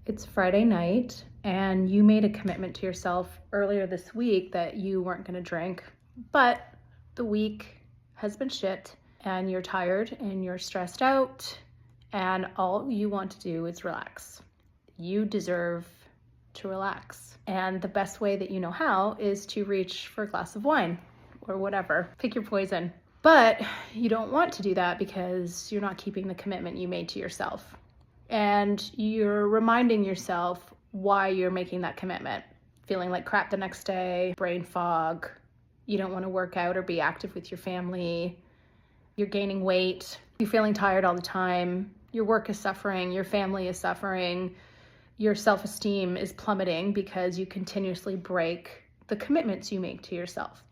It's Friday night and you made a commitment to yourself earlier this week that you weren't going to drink, but the week has been shit and you're tired and you're stressed out and all you want to do is relax. You deserve to relax. And the best way that you know how is to reach for a glass of wine or whatever. Pick your poison. But you don't want to do that because you're not keeping the commitment you made to yourself. And you're reminding yourself why you're making that commitment. Feeling like crap the next day, brain fog, you don't want to work out or be active with your family, you're gaining weight, you're feeling tired all the time, your work is suffering, your family is suffering, your self-esteem is plummeting because you continuously break the commitments you make to yourself.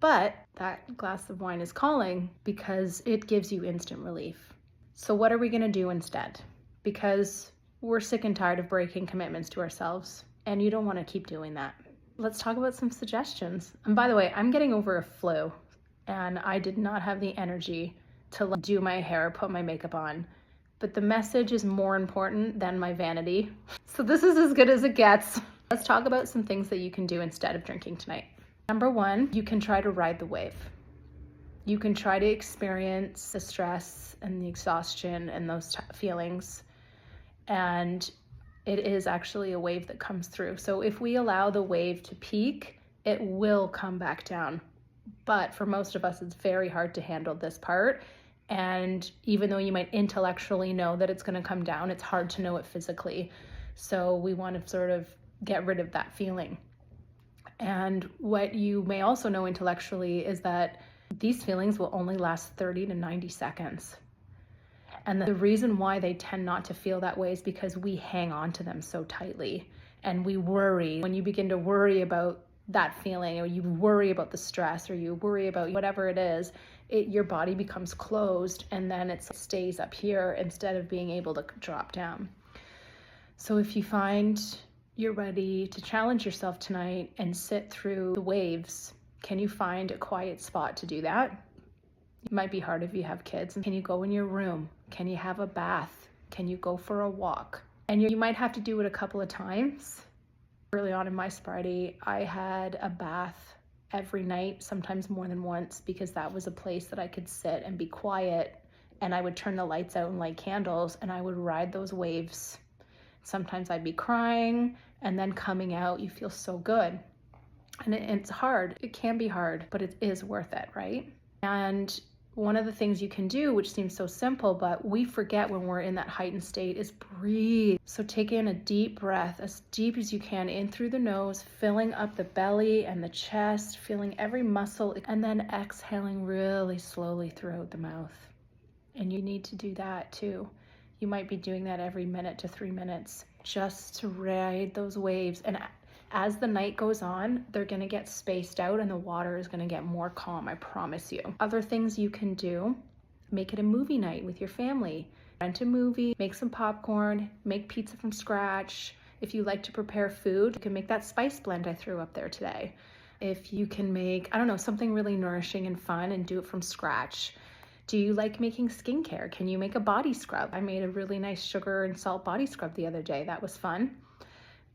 But that glass of wine is calling because it gives you instant relief. So what are we going to do instead? Because we're sick and tired of breaking commitments to ourselves, and you don't want to keep doing that. Let's talk about some suggestions. And by the way, I'm getting over a flu, and I did not have the energy to do my hair, put my makeup on. But the message is more important than my vanity. So this is as good as it gets. Let's talk about some things that you can do instead of drinking tonight. Number one, you can try to ride the wave. You can try to experience the stress and the exhaustion and those feelings. And it is actually a wave that comes through. So if we allow the wave to peak, it will come back down. But for most of us, it's very hard to handle this part. And even though you might intellectually know that it's going to come down, it's hard to know it physically. So we want to sort of get rid of that feeling. And what you may also know intellectually is that these feelings will only last 30 to 90 seconds. And the reason why they tend not to feel that way is because we hang on to them so tightly and we worry. When you begin to worry about that feeling, or you worry about the stress, or you worry about whatever it is, your body becomes closed and then it stays up here instead of being able to drop down. So if you find you're ready to challenge yourself tonight and sit through the waves, can you find a quiet spot to do that? It might be hard if you have kids. Can you go in your room? Can you have a bath? Can you go for a walk? And you might have to do it a couple of times. Early on in my sobriety, I had a bath every night, sometimes more than once, because that was a place that I could sit and be quiet. And I would turn the lights out and light candles and I would ride those waves. Sometimes I'd be crying, and then coming out, you feel so good. And it's hard. It can be hard, but it is worth it, right? And one of the things you can do, which seems so simple, but we forget when we're in that heightened state, is breathe. So take in a deep breath, as deep as you can, in through the nose, filling up the belly and the chest, feeling every muscle, and then exhaling really slowly throughout the mouth. And you need to do that too. You might be doing that every minute to 3 minutes, just to ride those waves. And as the night goes on, they're going to get spaced out and the water is going to get more calm, I promise you. Other things you can do, make it a movie night with your family. Rent a movie, make some popcorn, make pizza from scratch. If you like to prepare food, you can make that spice blend I threw up there today. If you can make, I don't know, something really nourishing and fun and do it from scratch. Do you like making skincare? Can you make a body scrub? I made a really nice sugar and salt body scrub the other day. That was fun.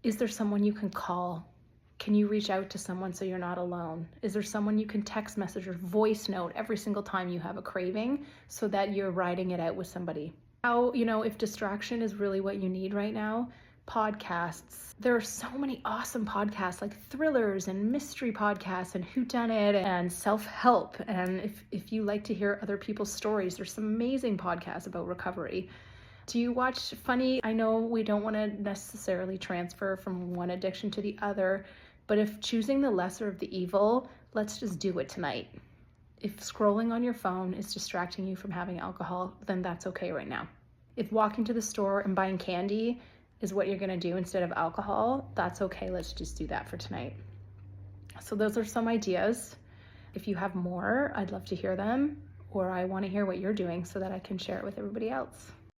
Is there someone you can call? Can you reach out to someone so you're not alone? Is there someone you can text message or voice note every single time you have a craving so that you're riding it out with somebody? If distraction is really what you need right now, podcasts. There are so many awesome podcasts like thrillers and mystery podcasts and whodunit and self-help. And if you like to hear other people's stories, there's some amazing podcasts about recovery. Do you watch funny? I know we don't want to necessarily transfer from one addiction to the other, but if choosing the lesser of the evil, let's just do it tonight. If scrolling on your phone is distracting you from having alcohol, then that's okay right now. If walking to the store and buying candy is what you're going to do instead of alcohol, that's okay. Let's just do that for tonight. So those are some ideas. If you have more, I'd love to hear them, or I want to hear what you're doing so that I can share it with everybody else.